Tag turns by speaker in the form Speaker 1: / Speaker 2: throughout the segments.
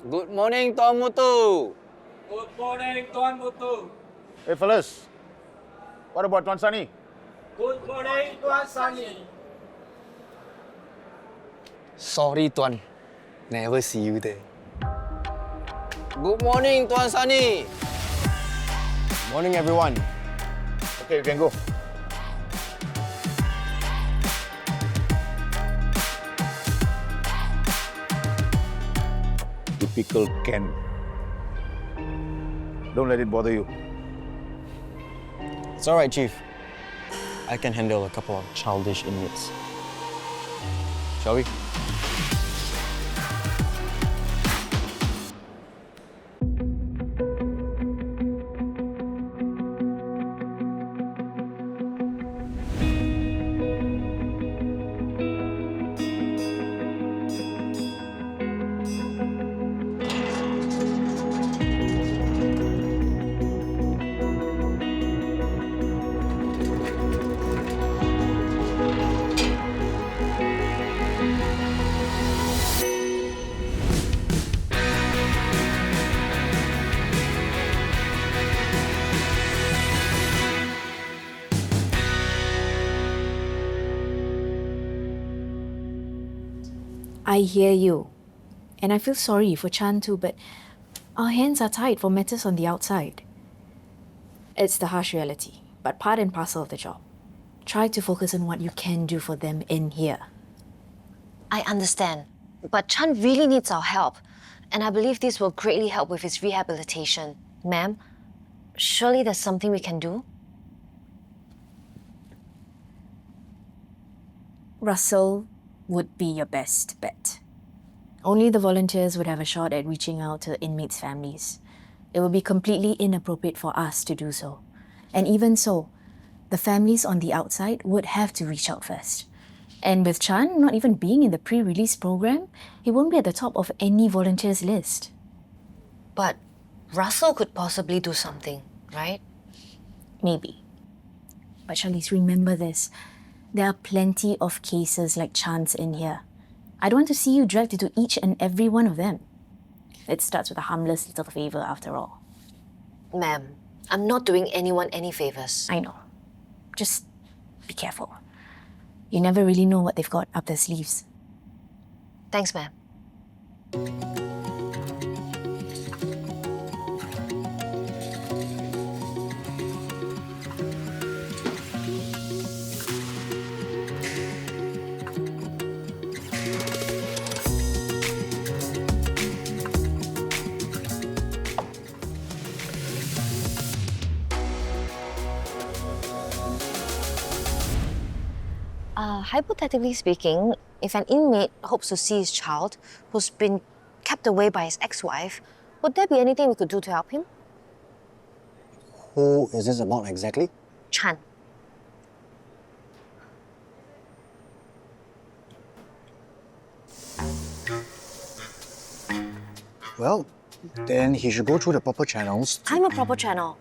Speaker 1: Good morning, Tuan Muthu.
Speaker 2: Good morning, Tuan Muthu.
Speaker 3: Hey fellas, what about Tuan Sani?
Speaker 2: Good morning, Tuan Sani.
Speaker 1: Sorry, Tuan. Never see you there. Good morning, Tuan Sani.
Speaker 3: Morning everyone. Okay, you can go. Typical Ken. Don't let it bother you.
Speaker 4: It's all right, Chief. I can handle a couple of childish inmates. Shall we?
Speaker 5: I hear you. And I feel sorry for Chan too, but our hands are tied for matters on the outside. It's the harsh reality, but part and parcel of the job. Try to focus on what you can do for them in here.
Speaker 6: I understand, but Chan really needs our help, and I believe this will greatly help with his rehabilitation. Ma'am, surely there's something we can do?
Speaker 5: Russell would be your best bet. Only the volunteers would have a shot at reaching out to inmates' families. It would be completely inappropriate for us to do so. And even so, the families on the outside would have to reach out first. And with Chan not even being in the pre-release program, he won't be at the top of any volunteers list.
Speaker 6: But Russell could possibly do something, right?
Speaker 5: Maybe. But Charlize, remember this. There are plenty of cases like Chan's in here. I don't want to see you dragged into each and every one of them. It starts with a harmless little favor after all.
Speaker 6: Ma'am, I'm not doing anyone any favors.
Speaker 5: I know. Just be careful. You never really know what they've got up their sleeves.
Speaker 6: Thanks, ma'am. Hypothetically speaking, if an inmate hopes to see his child who's been kept away by his ex-wife, would there be anything we could do to help him?
Speaker 7: Who is this about exactly?
Speaker 6: Chan.
Speaker 7: Well, then he should go through the proper channels.
Speaker 6: I'm a proper channel.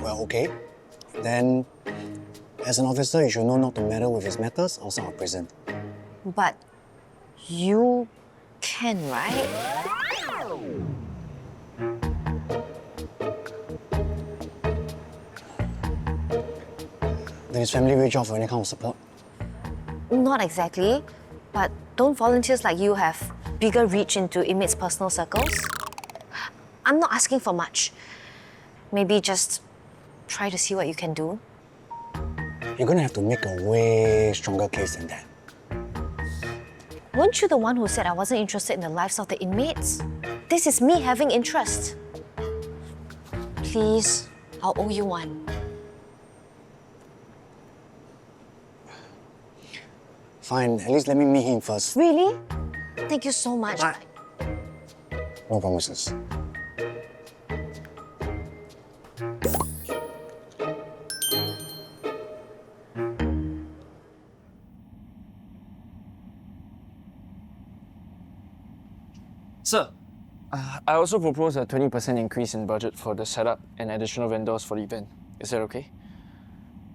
Speaker 7: Well, okay. Then, as an officer, you should know not to meddle with his matters outside of prison.
Speaker 6: But you can, right?
Speaker 7: Did his family reach out for any kind of support?
Speaker 6: Not exactly, but don't volunteers like you have bigger reach into inmates' personal circles? I'm not asking for much. Maybe just try to see what you can do.
Speaker 7: You're gonna have to make a way stronger case than that.
Speaker 6: Weren't you the one who said I wasn't interested in the lives of the inmates? This is me having interest. Please, I'll owe you one.
Speaker 7: Fine, at least let me meet him first.
Speaker 6: Really? Thank you so much.
Speaker 7: No promises.
Speaker 4: Sir, I also propose a 20% increase in budget for the setup and additional vendors for the event. Is that okay?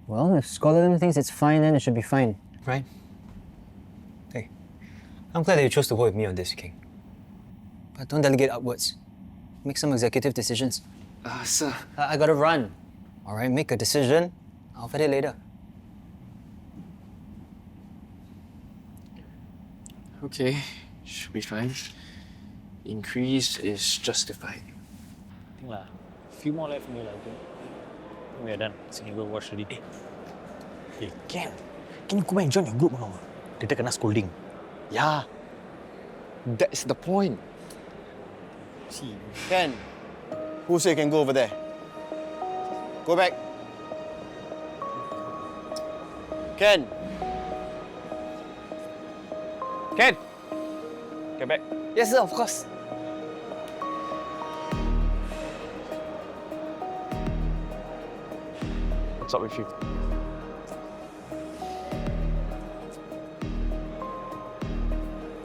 Speaker 8: Well, if Scotland thinks it's fine, then it should be fine, right?
Speaker 7: Hey, I'm glad that you chose to work with me on this, King. But don't delegate upwards. Make some executive decisions.
Speaker 4: Sir.
Speaker 7: I gotta run. All right, make a decision. I'll vet it later.
Speaker 4: Okay, should be fine. Increase is justified.
Speaker 8: I think few more left for me, I think. We are done. So you can go watch already. Hey, Ken, can you go back and join your group or not? Later kena scolding.
Speaker 3: Yeah. That's the point.
Speaker 8: See.
Speaker 3: Ken, who said you can go over there? Go back. Ken.
Speaker 4: Ken! Get back.
Speaker 1: Yes, sir, of course.
Speaker 4: What's up with you?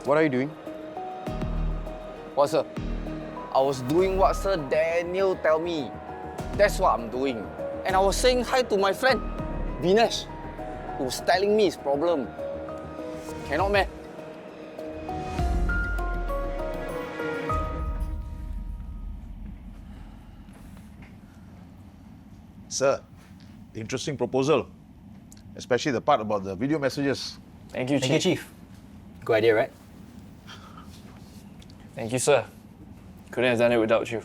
Speaker 3: What are you doing?
Speaker 1: What, sir? I was doing what Sir Daniel tell me. That's what I'm doing. And I was saying hi to my friend, Vinesh, who was telling me his problem. Cannot, man.
Speaker 9: Sir, interesting proposal, especially the part about the video messages.
Speaker 4: Thank you, Chief.
Speaker 7: Thank you, Chief. Good idea, right?
Speaker 4: Thank you, sir. Couldn't have done it without you.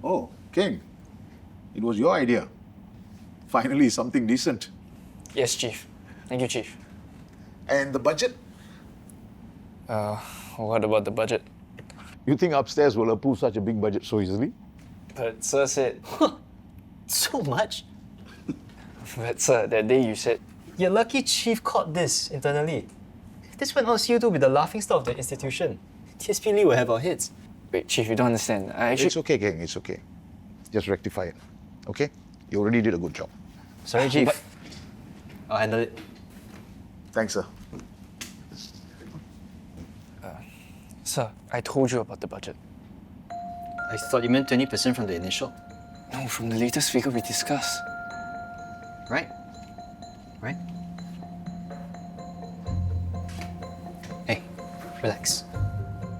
Speaker 9: Oh, Kheng, it was your idea. Finally, something decent.
Speaker 4: Yes, Chief. Thank you, Chief.
Speaker 9: And the budget?
Speaker 4: What about the budget?
Speaker 9: You think upstairs will approve such a big budget so easily?
Speaker 4: But sir said...
Speaker 7: So much?
Speaker 4: But sir, that day you said...
Speaker 7: You're lucky Chief caught this internally. If this went on CU2 will be the laughing stock of the institution. TSP Lee will have our heads.
Speaker 4: Wait, Chief, you don't understand. I actually...
Speaker 9: It's okay, Kheng, it's okay. Just rectify it, okay? You already did a good job.
Speaker 7: Sorry, Chief. I'll handle it.
Speaker 9: Thanks, sir.
Speaker 4: Sir, I told you about the budget.
Speaker 7: I thought you meant 20% from the initial.
Speaker 4: No, from the latest figure we discussed.
Speaker 7: Right? Right? Hey, relax.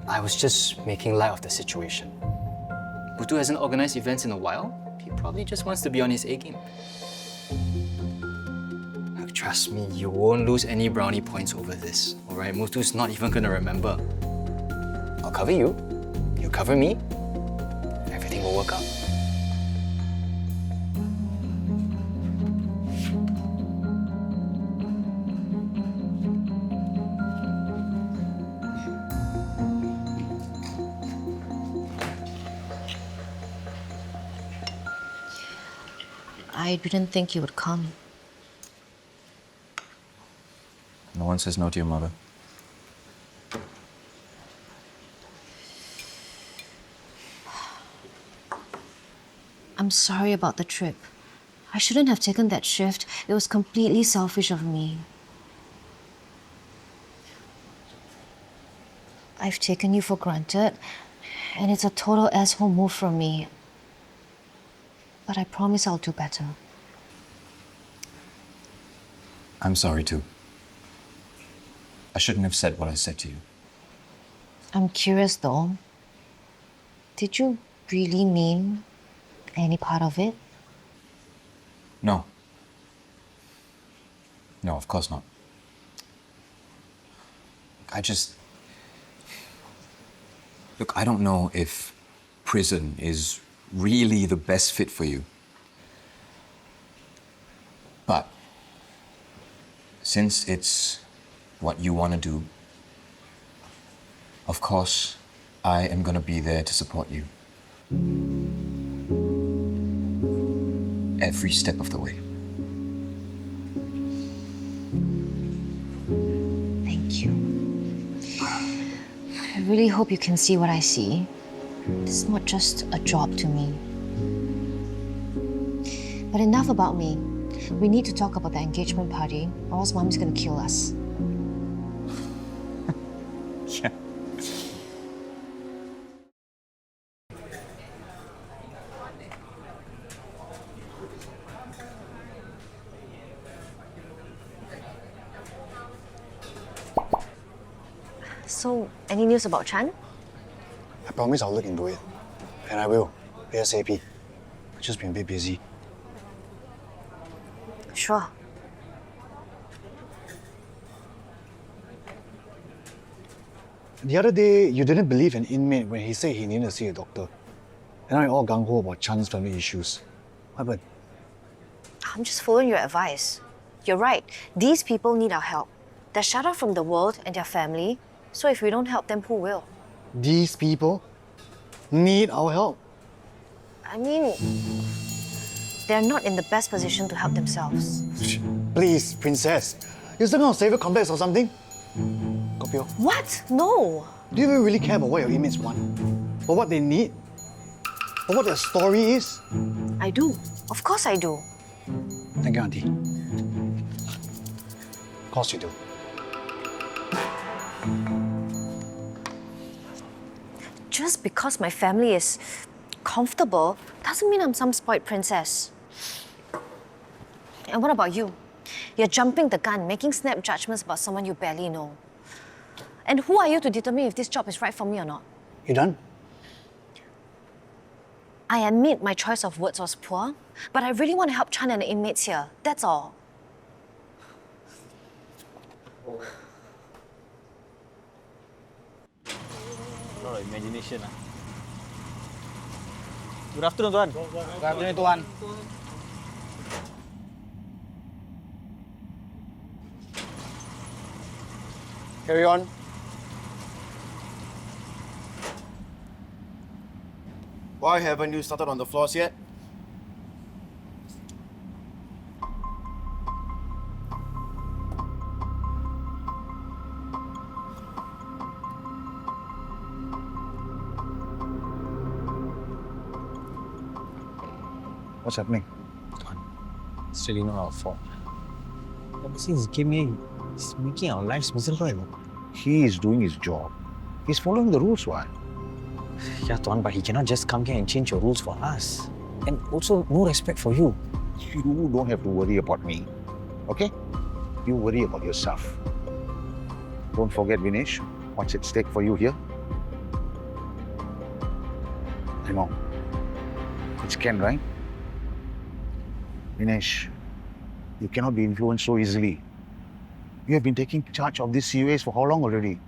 Speaker 7: I was just making light of the situation. Muthu hasn't organized events in a while. He probably just wants to be on his A game. Trust me, you won't lose any brownie points over this. Alright, Muthu's not even gonna remember. I'll cover you. You cover me. Everything will work out.
Speaker 6: I didn't think you would come.
Speaker 10: No one says no to your mother.
Speaker 6: I'm sorry about the trip. I shouldn't have taken that shift. It was completely selfish of me. I've taken you for granted, and it's a total asshole move from me. But I promise I'll do better.
Speaker 10: I'm sorry too. I shouldn't have said what I said to you.
Speaker 6: I'm curious though. Did you really mean any part of it?
Speaker 10: No. No, of course not. Look, I don't know if prison is really the best fit for you. But since it's what you want to do, of course, I am going to be there to support you. Every step of the way.
Speaker 6: Thank you. I really hope you can see what I see. This is not just a job to me. But enough about me. We need to talk about the engagement party, or else Mommy's gonna kill us.
Speaker 10: Yeah.
Speaker 6: So, any news about Chan?
Speaker 3: I promise I'll look into it. And I will, ASAP. I've just been a bit busy.
Speaker 6: Sure.
Speaker 3: The other day, you didn't believe an inmate when he said he needed to see a doctor. And now you're all gung-ho about Chan's family issues. What happened?
Speaker 6: I'm just following your advice. You're right. These people need our help. They're shut off from the world and their family. So if we don't help them, who will?
Speaker 3: These people need our help.
Speaker 6: I mean, they're not in the best position to help themselves.
Speaker 3: Please, princess. You're some kind of savior complex or something? Kopio,
Speaker 6: What? No.
Speaker 3: do you really care about what your inmates want? Or what they need? Or what their story is?
Speaker 6: I do. Of course I do.
Speaker 3: Thank you, Auntie. Of course you do.
Speaker 6: Just because my family is comfortable doesn't mean I'm some spoiled princess. And what about you? You're jumping the gun, making snap judgments about someone you barely know. And who are you to determine if this job is right for me or not?
Speaker 3: You done?
Speaker 6: I admit my choice of words was poor, but I really want to help Chan and the inmates here. That's all.
Speaker 8: A lot of imagination. Good afternoon, Tuan.
Speaker 1: Good afternoon, Tuan.
Speaker 3: Carry on. Why haven't you started on the floors yet? What's happening?
Speaker 8: It's really not our fault. Ever since he came here, he's making our lives miserable.
Speaker 9: He is doing his job. He's following the rules, why?
Speaker 8: Yeah, Tuan, but he cannot just come here and change your rules for us. And also, no respect for you.
Speaker 9: You don't have to worry about me, okay? You worry about yourself. Don't forget, Vinesh, what's at stake for you here? I know. It's Ken, right? Vinesh, you cannot be influenced so easily. You have been taking charge of this CUAs for how long already?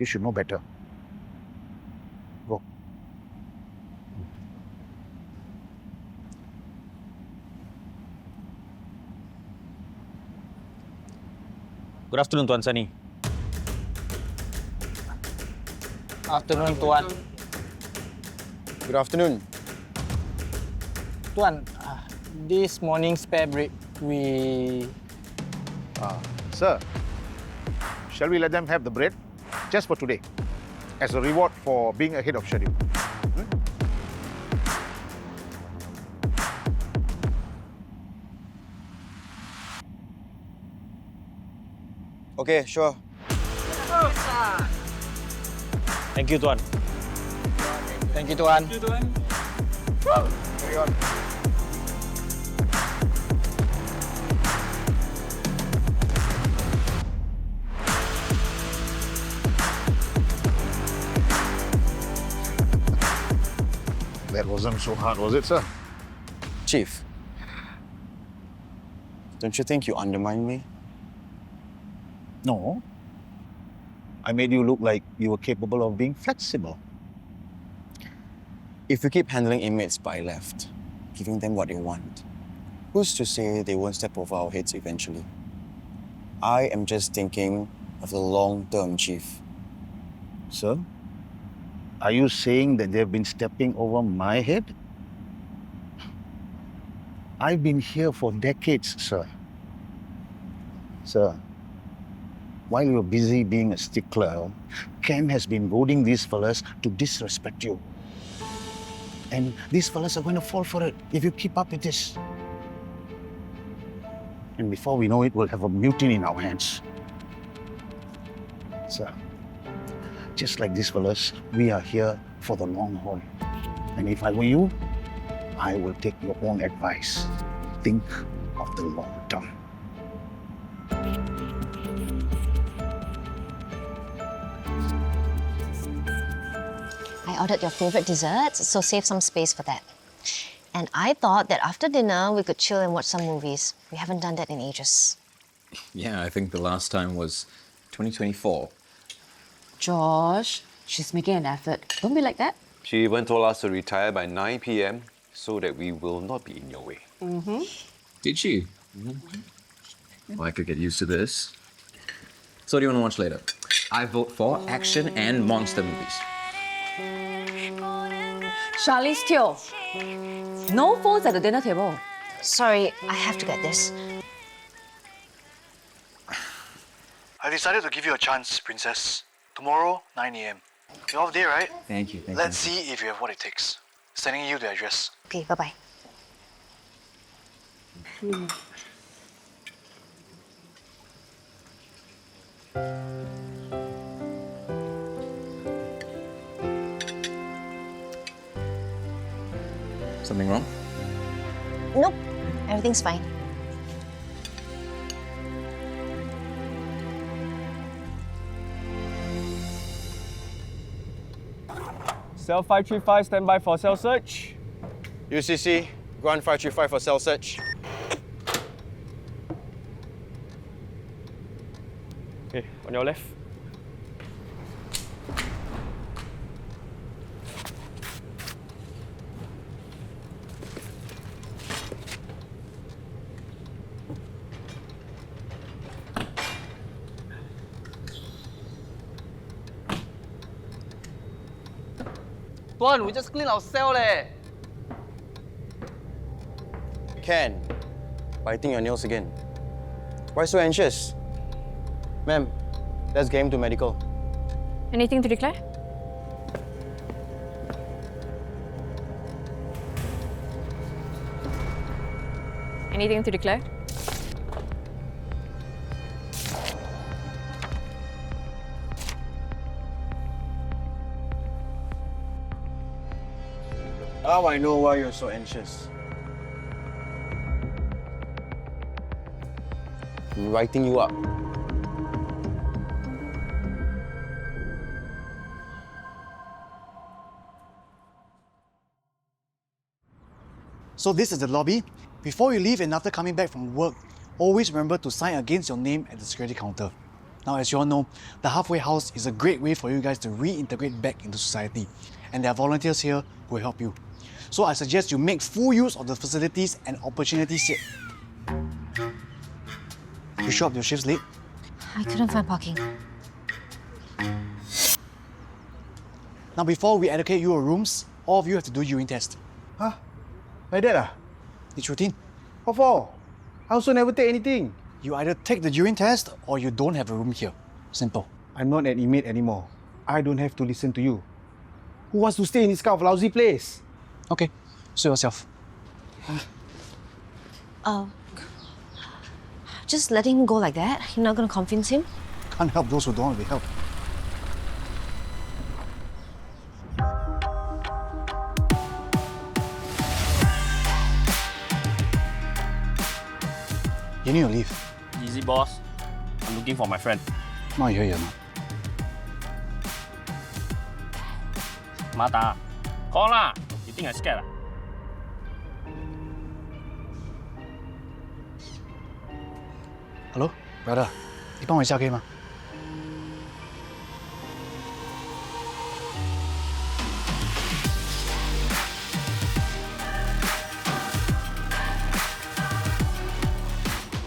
Speaker 9: You should know better. Go.
Speaker 8: Good afternoon, Tuan Sani.
Speaker 1: Afternoon, Tuan.
Speaker 3: Good afternoon.
Speaker 1: Tuan, this morning spare break, we...
Speaker 9: Sir, shall we let them have the bread? Just for today, as a reward for being ahead of schedule.
Speaker 3: Okay, sure.
Speaker 8: Thank you, Tuan.
Speaker 1: Thank you, Tuan.
Speaker 9: Carry on. That wasn't so hard, was it, sir?
Speaker 3: Chief, don't you think you undermined me?
Speaker 9: No. I made you look like you were capable of being flexible.
Speaker 3: If we keep handling inmates by left, giving them what they want, who's to say they won't step over our heads eventually? I am just thinking of the long term, Chief.
Speaker 9: Sir, are you saying that they've been stepping over my head? I've been here for decades, sir. Sir, while you're busy being a stickler, Ken has been goading these fellas to disrespect you. And these fellas are going to fall for it if you keep up with this. And before we know it, we'll have a mutiny in our hands. Sir, just like these fellas, we are here for the long haul. And if I were you, I will take your own advice. Think of the long term.
Speaker 6: I ordered your favorite desserts, so save some space for that. And I thought that after dinner, we could chill and watch some movies. We haven't done that in ages.
Speaker 10: Yeah, I think the last time was 2024.
Speaker 11: Josh, she's making an effort. Don't be like that.
Speaker 12: She even told us to retire by 9 p.m. so that we will not be in your way.
Speaker 10: Did she? Well, I could get used to this. So what do you want to watch later? I vote for action and monster movies.
Speaker 11: Charlize Teo, no phones at the dinner table.
Speaker 6: Sorry, I have to get this.
Speaker 13: I decided to give you a chance, Princess. Tomorrow, 9 a.m. You're off day, right?
Speaker 3: Thank you.
Speaker 13: Let's see if you have what it takes. Sending you the address.
Speaker 6: Okay, bye-bye.
Speaker 10: Something wrong?
Speaker 6: Nope, everything's fine.
Speaker 2: Cell 535, stand by for cell search.
Speaker 3: UCC, Grunt 535 for cell search.
Speaker 2: Okay, on your left.
Speaker 1: Tuan, we just clean our cell leh.
Speaker 3: Ken, biting your nails again. Why so anxious? Ma'am, let's get him to medical.
Speaker 5: Anything to declare? Anything to declare?
Speaker 3: Now I know why you're so anxious. I'm writing you up.
Speaker 13: So this is the lobby. Before you leave and after coming back from work, always remember to sign against your name at the security counter. Now, as you all know, the halfway house is a great way for you guys to reintegrate back into society. And there are volunteers here who will help you. So I suggest you make full use of the facilities and opportunities here. You show up your shifts late?
Speaker 6: I couldn't find parking.
Speaker 13: Now, before we allocate you your rooms, all of you have to do urine test.
Speaker 9: Huh? Like that ah?
Speaker 13: It's routine.
Speaker 9: What for? I also never take anything.
Speaker 13: You either take the urine test or you don't have a room here. Simple.
Speaker 9: I'm not an inmate anymore. I don't have to listen to you. Who wants to stay in this kind of lousy place?
Speaker 13: Okay, suit yourself.
Speaker 6: Just letting him go like that? You're not gonna convince him?
Speaker 13: Can't help those who don't want to be helped. You need to leave.
Speaker 8: Easy, boss. I'm looking for my friend.
Speaker 13: Not here, you're not.
Speaker 8: Mata, call lah. You think I scared?
Speaker 13: Hello, brother. 你帮我一下可以吗？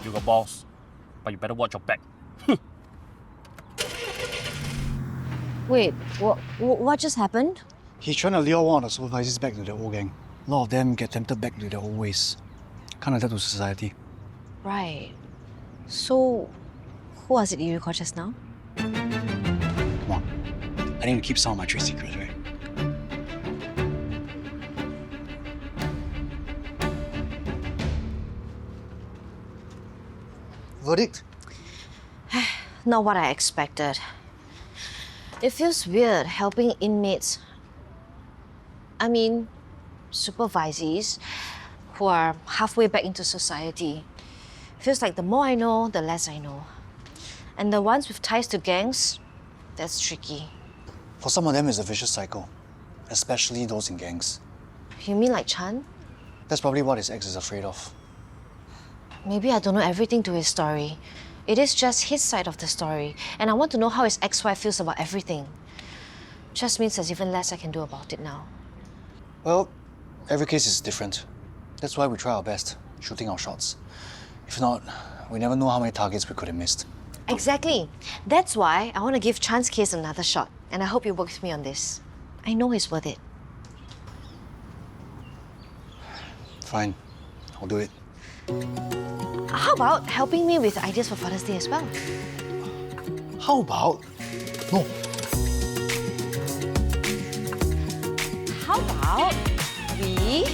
Speaker 8: You got balls, but you better watch your back.
Speaker 6: Wait, what just happened?
Speaker 13: He's trying to lure one of the supervisors back to the old gang. A lot of them get tempted back to their old ways. Can't adapt to society.
Speaker 6: Right. So, who was it you recalled just now?
Speaker 13: Come on. I need to keep some of my trade secrets, right? Verdict?
Speaker 6: Not what I expected. It feels weird helping inmates, supervisees, who are halfway back into society. Feels like the more I know, the less I know. And the ones with ties to gangs, that's tricky.
Speaker 13: For some of them, it's a vicious cycle. especially those in gangs.
Speaker 6: You mean like Chan?
Speaker 13: That's probably what his ex is afraid of.
Speaker 6: Maybe I don't know everything to his story. It is just his side of the story, and I want to know how his ex-wife feels about everything. Just means there's even less I can do about it now.
Speaker 13: Well, every case is different. That's why we try our best, shooting our shots. If not, we never know how many targets we could have missed.
Speaker 6: Exactly. That's why I want to give Chan's case another shot, and I hope you work with me on this. I know he's worth it.
Speaker 13: Fine, I'll do it.
Speaker 6: How about helping me with ideas for Father's Day as well?
Speaker 13: How about? No.
Speaker 6: How about we...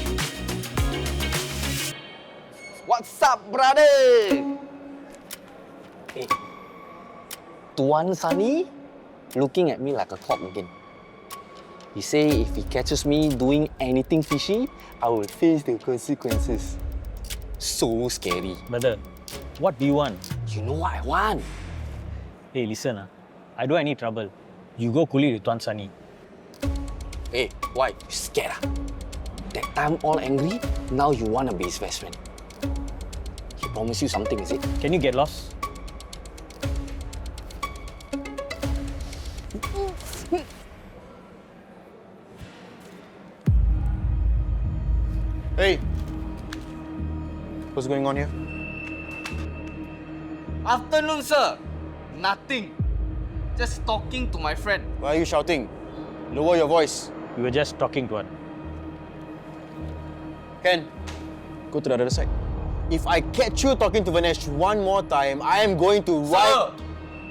Speaker 1: What's up, brother? Hey, Tuan Sani looking at me like a cop again. He say if he catches me doing anything fishy, I will face the consequences. So scary.
Speaker 8: Brother, what do you want?
Speaker 1: You know what I want?
Speaker 8: Hey, listen, I don't have any trouble. You go cool it with Tuan Sani.
Speaker 1: Hey, why? You scared? That time all angry, now you want to be his best friend. He promised you something, is it?
Speaker 8: Can you get lost?
Speaker 3: Hey! What's going on here?
Speaker 1: Afternoon, sir. Nothing. Just talking to my friend.
Speaker 3: Why are you shouting? Lower your voice.
Speaker 8: We were just talking to her.
Speaker 3: Ken, go to the other side. If I catch you talking to Vanesh one more time, I am going to
Speaker 1: Sir,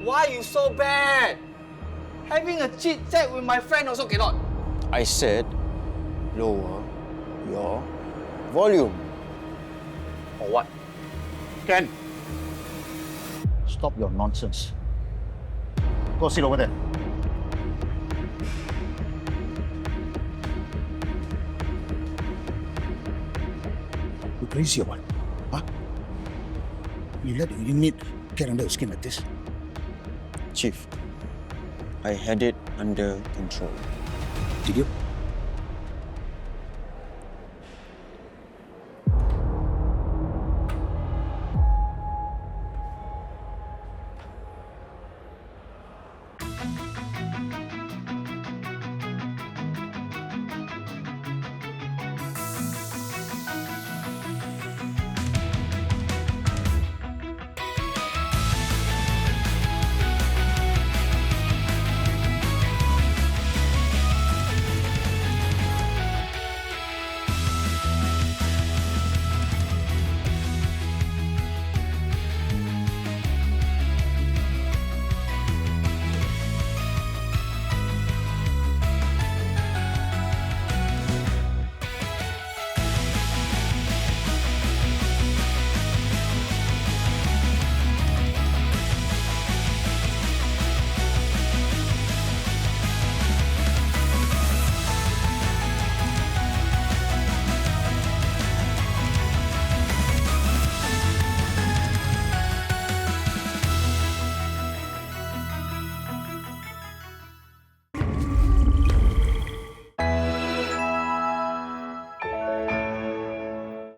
Speaker 1: why you so bad? Having a chit chat with my friend also cannot.
Speaker 3: I said, lower your volume.
Speaker 1: Or what?
Speaker 9: Ken, stop your nonsense. Go sit over there. You crazy or what? Huh? You let the inmate get under your skin like this?
Speaker 3: Chief, I had it under control.
Speaker 9: Did you?